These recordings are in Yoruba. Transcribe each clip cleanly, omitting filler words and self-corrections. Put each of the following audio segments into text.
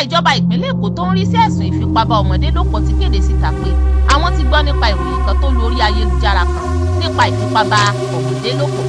ìjọba ìpínlẹ̀ Èkó tó ń rí sí ẹ̀sùn ìfipábá ọmọdé lòpọ̀ ti kéde síta pé àwọn ti gbọ́ nípa ìròyìn kan tó lórí ayélujára kan nípa ìfipábá ọmọdé lòpọ̀.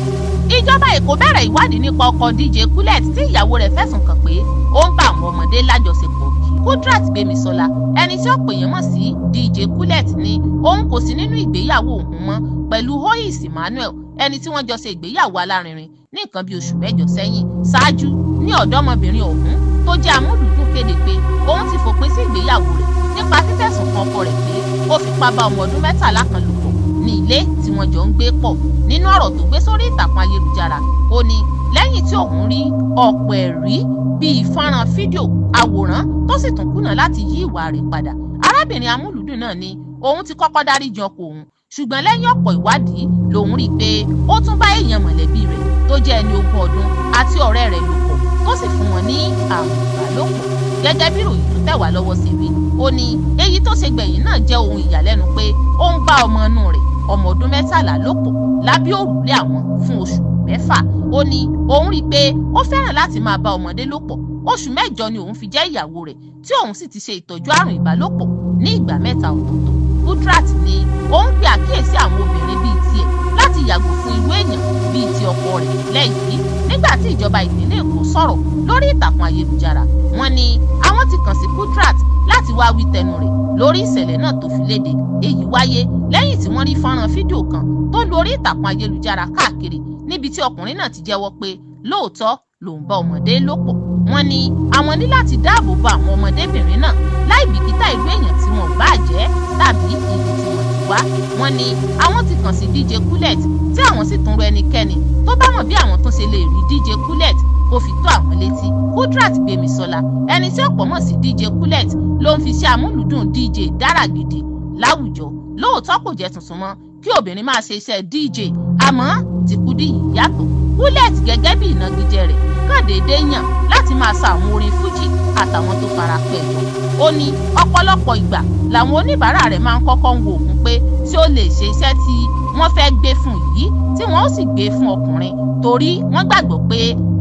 Ìjọba Èkó bẹ̀rẹ̀ ìwádìí nípa ọkọ DJ Kulet tí ìyàwó rẹ̀ fẹ̀sùn kàn pé ó ń bá àwọn ọmọdé lájọṣepọ̀. Kudrat Gbémisọ́lá, ẹni tí ọ̀pọ̀ èèyàn mọ̀ sí DJ Kulet, ní òun kò sí nínú ìgbéyàwó òun mọ́ pẹ̀lú Hoyis Emmanuel, ẹni tí wọ́n jọ ṣe ìgbéyàwó alárinrin ní nǹkan bí oṣù 7 sẹ́yìn. Ṣáájú ní ọ̀dọ́mọbìnrin ọ̀hún tó jẹ́ amúlùdùn kéde pé òun ti fòpin sí ìgbéyàwó rẹ̀ nípa fífẹ̀sùn kan ọkọ rẹ̀ pé ó fipá bá ọmọ ọdún 13 kan lò pọ̀ ní ilé tí wọ́n jọ ń gbé pọ̀. Nínú ọ̀rọ̀ tó gbé sórí ìtàkùn ayélujára, ó ní lẹ́yìn tí òun rí ọ̀pọ̀ ẹ̀rí bíi fọ́nrán fídíò, àwòrán tó sì tún kùnà láti yí ìwà rẹ̀ padà. Arábìnrin amúlùdùn náà ní òun ti kọ́kọ́ dáríjì ọkọ òun, ṣùgbọ́n lẹ́yìn ọ̀pọ̀ ìwádìí lòun rí i pé ó tún bá èèyàn mọ̀lẹ́bí rẹ̀ tó jẹ́ ẹni 20 ọdún àti ọ̀rẹ́ rẹ̀ lò pọ̀ tó sì fún wọn ní àrùn ìbálòpọ̀. Gẹ́gẹ́ bí ìròyìn tó tẹ̀ wá lọ́wọ́ sí wí, ó ní èyí tó ṣe gbẹ̀yìn náà jẹ́ ohun ìyàlẹ́nu pé ó ń bá ọmọ inú rẹ̀ ọmọ ọdún 13 lò pọ̀ lábẹ́ òrùlé àwọn fún oṣù 6. Ó ní òun rí i pé ó fẹ́ràn láti máa bá ọmọdé lò pọ̀. Oṣù 8 ni òun fi jẹ́ ìyàwó rẹ̀ tí òun sì ti ṣe ìtọ́jú àrùn ìbálòpọ̀ ní ìgbà 3 ọ̀tọ̀ọ̀tọ̀. Kudrat ní òun pe àkíyèsí àwọn obìnrin bíi tiẹ̀ láti yàgò fún irú èèyàn bíi ti ọkọ rẹ̀ lẹ́yìn. Nígbà tí ìjọba ìpínlẹ̀ Èkó sọ̀rọ̀ lórí ìtàkùn ayélujára, wọ́n ní àwọn ti kàn sí Kudrat láti wá wí tẹnu rẹ̀ lórí ìṣẹ̀lẹ̀ náà tó fi léde. Èyí wáyé lẹ́yìn tí wọ́n rí fọ́nrán fídíò kan tó lórí ìtàkùn ayélujára káàkiri níbi tí ọkùnrin náà ti jẹ́wọ́ pé lóòótọ́ lòun bá ọmọdé lò pọ̀. Wọ́n ní àwọn ní láti dáàbò bo àwọn ọmọdébìnrin náà láì bìkítà irú èèyàn tí wọ́n bá jẹ́ tàbí ibi tí wọ́n ti wá. Wọ́n ní àwọn ti kàn sí DJ Kulet tí àwọn sì tún rọ ẹnikẹ́ni tó bá mọ̀ bí àwọn tó ṣe lè rí DJ Kulet kó fi tó àwọn létí. Kudrat Gbémisọ́lá, ẹni tí ọ̀pọ̀ mọ̀ sí DJ Kulet, ló ń fi ṣe amúlùdùn DJ dára gidi láwùjọ. Lóòótọ́ kò jẹ́ tuntun mọ́ kí obìnrin máa ṣe iṣẹ́ DJ, àmọ́ ti Kudi yìí yàtọ̀. Kulet gẹ́gẹ́ bí ìnagijẹ rẹ̀ kàn déédéé yàn láti máa sa àwọn orin fújì àtàwọn tó fara pẹ́ jọ. Ó ní ọ̀pọ̀lọpọ̀ ìgbà làwọn oníbàárà rẹ̀ máa ń kọ́kọ́ ń wo òun pé tí ó lè ṣe iṣẹ́ tí wọ́n fẹ́ gbé fún yìí tí wọ́n ó sì gbé fún ọkùnrin torí wọ́n gbàgbọ́ pé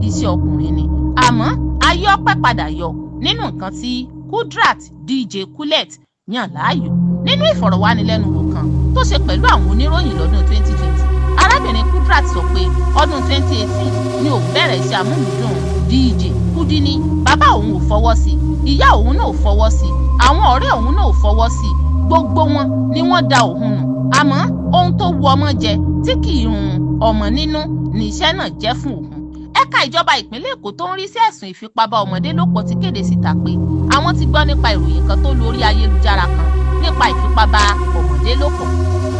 iṣẹ́ ọkùnrin ni. Àmọ́ ayé ọpẹ́ padà yọ nínú nǹkan tí Kudrat DJ Kulet yàn láàyò. Nínú ìfọ̀rọ̀wánilẹ́nuwò kan tó ṣe pẹ̀lú àwọn oníròyìn lọ́dún 2020, arábìnrin Kudrat sọ pé ọdún 2018 ni òun bẹ̀rẹ̀ iṣẹ́ amúlùdùn DJ. Kudi ní bàbá òun ò fọwọ́ sí, ìyá òun náà ò fọwọ́ sí, àwọn ọ̀rẹ́ òun náà ò fọwọ́ sí, gbogbo wọn ni wọ́n da òun nù. Àmọ́ ohun tó wu ọmọ jẹ tí kì í run ọmọ nínú ni iṣẹ́ náà jẹ́ fún òun. Ẹ̀ka ìjọba ìpínlẹ̀ Èkó tó ń rí sí ẹ̀sùn ìfipábá ọmọdé lòpọ̀ ti kéde síta pé àwọn ti gbọ́ nípa ìròyìn kan tó lórí ayélujára kan nípa ìfipábá ọmọdé lòpọ̀.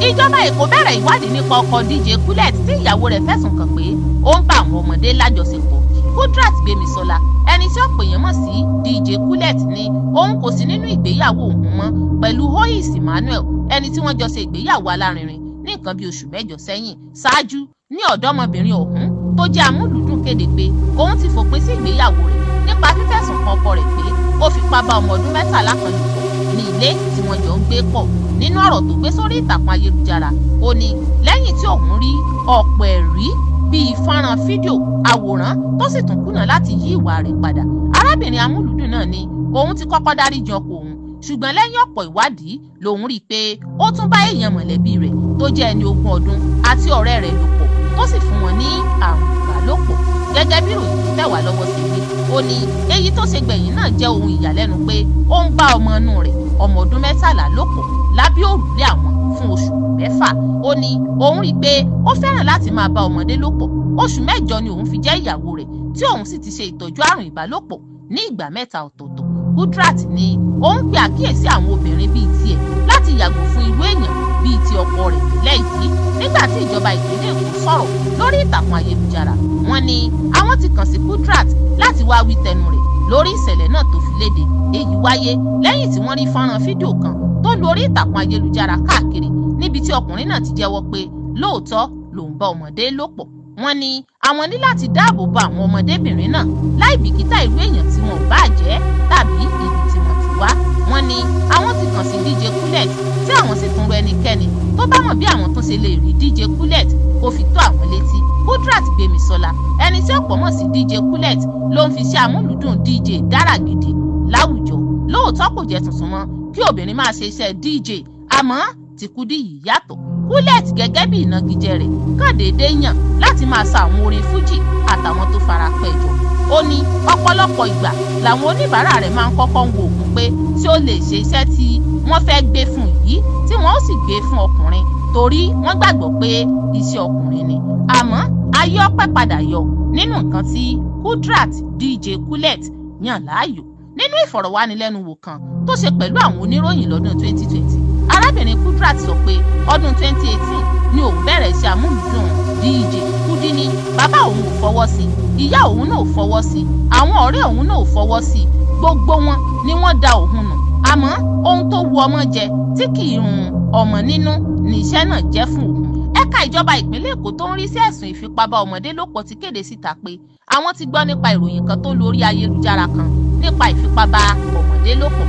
Ìjọba Èkó bẹ̀rẹ̀ ìwádìí nípa ọkọ DJ Kulet tí ìyàwó rẹ̀ fẹ̀sùn kàn pé ó ń bá àwọn ọmọdé lájọṣepọ̀. Kudrat Gbémisọ́lá, ẹni tí ọ̀pọ̀ èèyàn mọ̀ sí DJ Kulet, ní òun kò sí nínú ìgbéyàwó òun mọ́ pẹ̀lú Hoyis Emmanuel, ẹni tí wọ́n jọ ṣe ìgbéyàwó alárinrin ní nǹkan bí oṣù 7 sẹ́yìn. Ṣáájú ní ọ̀dọ́mọbìnrin ọ̀hún tó jẹ́ amúlùdùn kéde pé òun ti fòpin sí ìgbéyàwó rẹ̀ nípa fífẹ̀sùn kan ọkọ rẹ̀ pé ó fipá bá ọmọ ọdún 13 kan lò pọ̀ ní ilé tí wọ́n jọ ń gbé pọ̀. Nínú ọ̀rọ̀ tó gbé sórí ìtàkùn ayélujára, ó ní lẹ́yìn tí òun rí ọ̀pọ̀ ẹ̀rí bíi fọ́nrán fídíò, àwòrán tó sì tún kùnà láti yí ìwà rẹ̀ padà. Arábìnrin amúlùdùn náà ní òun ti kọ́kọ́ dáríjì ọkọ òun, ṣùgbọ́n lẹ́yìn ọ̀pọ̀ ìwádìí lòun rí i pé ó tún bá èèyàn mọ̀lẹ́bí rẹ̀ tó jẹ́ ẹni 20 ọdún àti ọ̀rẹ́ rẹ̀ lò pọ̀ tó sì fún wọn ní àrùn ìbálòpọ̀. Gẹ́gẹ́ bí ìròyìn tó tẹ̀ wá lọ́wọ́ sí wí, ó ní èyí tó ṣe gbẹ̀yìn náà jẹ́ ohun ìyàlẹ́nu pé ó ń bá ọmọ inú rẹ̀ ọmọ ọdún 13 lò pọ̀ lábẹ́ òrùlé àwọn fún oṣù 6. Ó ní òun rí i pé ó fẹ́ràn láti máa bá ọmọdé lò pọ̀. Oṣù 8 ni òun fi jẹ́ ìyàwó rẹ̀ tí òun sì ti ṣe ìtọ́jú àrùn ìbálòpọ̀ ní ìgbà 3 ọ̀tọ̀ọ̀tọ̀. Kudrat ní òun pe àkíyèsí àwọn obìnrin bíi tiẹ̀ láti yàgò fún irú èèyàn bíi ti ọkọ rẹ̀ lẹ́yìn. Nígbà tí ìjọba ìpínlẹ̀ Èkó sọ̀rọ̀ lórí ìtàkùn ayélujára, wọ́n ní àwọn ti kàn sí Kudrat láti wá wí tẹnu rẹ̀ lórí ìṣẹ̀lẹ̀ náà tó fi léde. Èyí wáyé lẹ́yìn tí wọ́n rí fọ́nrán fídíò kan tó lórí ìtàkùn ayélujára káàkiri níbi tí ọkùnrin náà ti jẹ́wọ́ pé lóòótọ́ lòun bá ọmọdé lò pọ̀. Wọ́n ní àwọn ní láti dáàbò bo àwọn ọmọdébìnrin náà láì bìkítà irú èèyàn tí wọn ò bá jẹ́ tàbí ibi tí wọ́n ti wá. Wọ́n ní àwọn ti kàn sí DJ Kulet tí àwọn sì tún rọ ẹnikẹ́ni tó bá mọ̀ bí àwọn tó ṣe lè rí DJ Kulet kó fi tó àwọn létí. Kudrat Gbémisọ́lá, ẹni tí ọ̀pọ̀ mọ̀ sí DJ Kulet, ló ń fi ṣe amúlùdùn DJ dára gidi láwùjọ. Lóòótọ́ kò jẹ́ tuntun mọ́ kí obìnrin máa ṣe iṣẹ́ DJ, àmọ́ ti Kudi yìí yàtọ̀. Kulet gẹ́gẹ́ bí ìnagijẹ rẹ̀ kàn déédéé yàn láti máa sa àwọn orin fújì àtàwọn tó fara pẹ́ jọ. Ó ní ọ̀pọ̀lọpọ̀ ìgbà làwọn oníbàárà rẹ̀ máa ń kọ́kọ́ ń wo òun pé tí ó lè ṣe iṣẹ́ tí wọ́n fẹ́ gbé fún yìí tí wọ́n ó sì gbé fún ọkùnrin torí wọ́n gbàgbọ́ pé iṣẹ́ ọkùnrin ni. Àmọ́ ayé ọpẹ́ padà yọ nínú nǹkan tí Kudirat DJ Kulet yàn láàyò. Nínú ìfọ̀rọ̀wánilẹ́nuwò kan tó ṣe pẹ̀lú àwọn oníròyìn lọ́dún 2020, arábìnrin Kudirat sọ pé ọdún 2018 ni òun bẹ̀rẹ̀ iṣẹ́ amúlùdùn DJ. Kudi ní bàbá òun ò fọwọ́ sí, ìyá òun náà ò fọwọ́ sí, àwọn ọ̀rẹ́ òun náà ò fọwọ́ sí, gbogbo wọn ni wọ́n da òun nù. Àmọ́ ohun tó wu ọmọ jẹ tí kì í run ọmọ nínú ni iṣẹ́ náà jẹ́ fún òun. Ẹ̀ka ìjọba ìpínlẹ̀ Èkó tó ń rí sí ẹ̀sùn ìfipábá ọmọdé lòpọ̀ ti kéde síta pé àwọn ti gbọ́ nípa ìròyìn kan tó lórí ayélujára kan nípa ìfipábá ọmọdé lòpọ̀.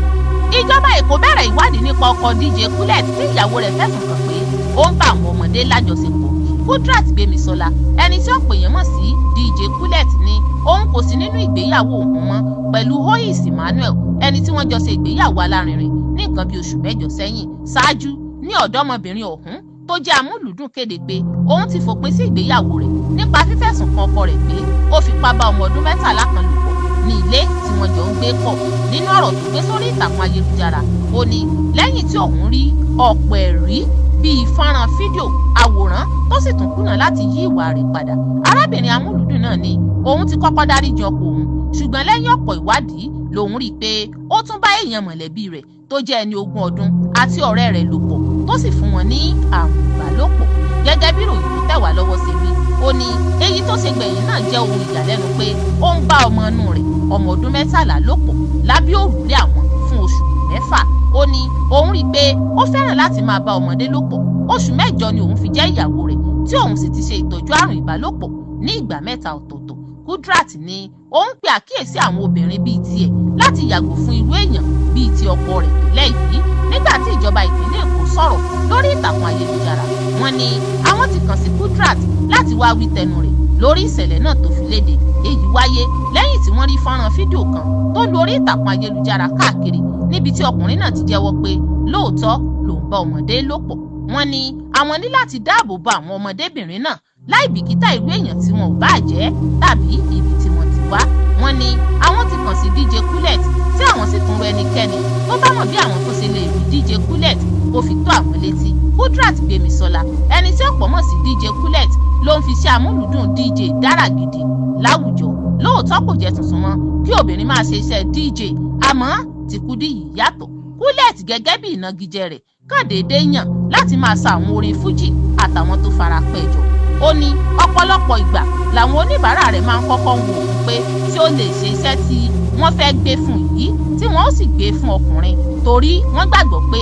Ìjọba Èkó bẹ̀rẹ̀ ìwádìí nípa ọkọ DJ Kulet tí ìyàwó rẹ̀ fẹ̀sùn kàn pé ó ń bá àwọn ọmọdé lájọṣepọ̀. Kudirat Gbémisọ́lá, ẹni tí ọ̀pọ̀ èèyàn mọ̀ sí DJ Kulet, ní òun kò sí nínú ìgbéyàwó òun mọ́ pẹ̀lú Hoyes Emmanuel, ẹni tí wọ́n jọ ṣe ìgbéyàwó alárinrin ní nǹkan bí oṣù 8 sẹ́yìn. Ṣáájú ní ọ̀dọ́mọbìnrin ọ̀hún tó jẹ́ amúlùúdùn kéde pé òun ti fòpin sí ìgbéyàwó rẹ̀ nípa fífẹ̀sùn kan ọkọ rẹ̀ pé ó fipá bá ọmọ ọdún 13 kan lò pọ̀ ní ilé tí wọ́n jọ ń gbé pọ̀. Nínú ọ̀rọ̀ tó gbé sórí ìtàkùn ayélujára, ó ní lẹ́yìn tí òun rí ọ̀pọ̀ ẹ̀rí bíi fọ́nrán fídíò, àwòrán tó sì tún kùnà láti yí ìwà rẹ̀ padà. Arábìnrin amúlùúdùn náà ní òun ti kọ́kọ́ dáríjì ọkọ òun, ṣùgbọ́n lẹ́yìn ọ̀pọ̀ ìwádìí lòun rí i pé ó tún bá èèyàn mọ̀lẹ́bí rẹ̀ tó jẹ́ ẹni 20 ọdún àti ọ̀rẹ́ rẹ̀ lò pọ̀ tó sì fún wọn ní àrùn ìbálòpọ̀. Gẹ́gẹ́ bí ìròyìn tó tẹ̀ wá lọ́wọ́ ṣe wí, ó ní èyí tó ṣe gbẹ̀yìn náà jẹ́ ohun ìyàlẹ́nu pé ó ń bá ọmọ inú rẹ̀ ọmọ ọdún 13 lò pọ̀ lábẹ́ òrùlé àwọn fún oṣù 6. Ó ní òun rí i pé ó fẹ́ràn láti máa bá ọmọdé lò pọ̀. Oṣù 8 ni òun fi jẹ́ ìyàwó rẹ̀ tí òun sì ti ṣe ìtọ́jú àrùn ìbálòpọ̀ ní ìgbà 3 ọ̀tọ̀ọ̀tọ̀. Kudirat ní òun pe àkíyèsí àwọn obìnrin bíi tiẹ̀ láti yàgò fún irú èèyàn bíi ti ọkọ rẹ̀ tẹ́lẹ̀ yìí. Nígbà tí ìjọba ìpínlẹ̀ Èkó sọ̀rọ̀ lórí ìtàkùn ayélujára, wọ́n ní àwọn ti kàn sí Kudirat láti wá wí tẹnu rẹ̀ lórí ìṣẹ̀lẹ̀ náà tó fi léde. Èyí wáyé lẹ́yìn tí wọ́n rí fọ́nrán fídíò kan tó lórí ìtàkùn ayélujára káàkiri níbi tí ọkùnrin náà ti jẹ́wọ́ pé lóòótọ́ lòun bá ọmọdé lò pọ̀. Wọ́n ní àwọn ní láti dáàbò bo àwọn ọmọdébìnrin náà láì bìkítà irú èèyàn tí wọn ò bá jẹ́ tàbí ibi tí wọ́n ti wá. Wọ́n ní àwọn ti kàn sí DJ Kulet tí àwọn sì tún rọ ẹnikẹ́ni tó bá mọ̀ bí àwọn tó ṣe lè rí DJ Kulet kó fi tó àwọn létí. Kudirat Gbémisọ́lá, ẹni tí ọ̀pọ̀ mọ̀ sí DJ Kulet, ló ń fi ṣe amúlùúdùn DJ dára gidi láwùjọ. Lóòótọ́ kò jẹ́ tuntun mọ́ kí obìnrin máa ṣe iṣẹ́ DJ, àmọ́ ti Kudi yìí yàtọ̀. Kulet gẹ́gẹ́ bí ìnagijẹ rẹ̀ kàn déédéé yàn láti máa sa àwọn orin fújì àtàwọn tó fara pẹ́ jọ. Ó ní ọ̀pọ̀lọpọ̀ ìgbà làwọn oníbàárà rẹ̀ máa ń kọ́kọ́ ń wo òun pé tí ó lè ṣe iṣẹ́ tí wọ́n fẹ́ gbé fún yìí tí wọ́n ó sì gbé fún ọkùnrin torí wọ́n gbàgbọ́ pé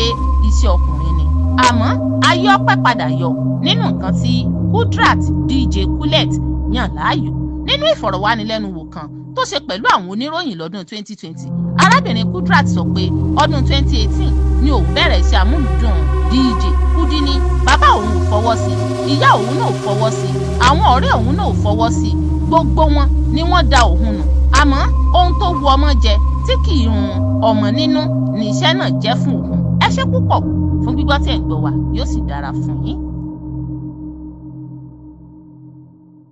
iṣẹ́ ọkùnrin ni. Àmọ́ ayé ọpẹ́ padà yọ nínú nǹkan tí Kudirat DJ Kulet yàn láàyò. Nínú ìfọ̀rọ̀wánilẹ́nuwò kan tó ṣe pẹ̀lú àwọn oníròyìn lọ́dún 2020, arábìnrin Kudirat sọ pé ọdún 2018 ni òun bẹ̀rẹ̀ iṣẹ́ amúlùúdùn DJ. Kudi ní bàbá òun ò fọwọ́ sí, ìyá òun náà ò fọwọ́ sí, àwọn ọ̀rẹ́ òun náà ò fọwọ́ sí, gbogbo wọn ni wọ́n da òun nù. Àmọ́ ohun tó wu ọmọ jẹ tí kì í run ọmọ nínú ni iṣẹ́ náà jẹ́ fún òun. Ẹ ṣé púpọ̀ fún gbígbọ́ tí ẹ̀ ń gbọ́ wa, yóò sì dára fún yín.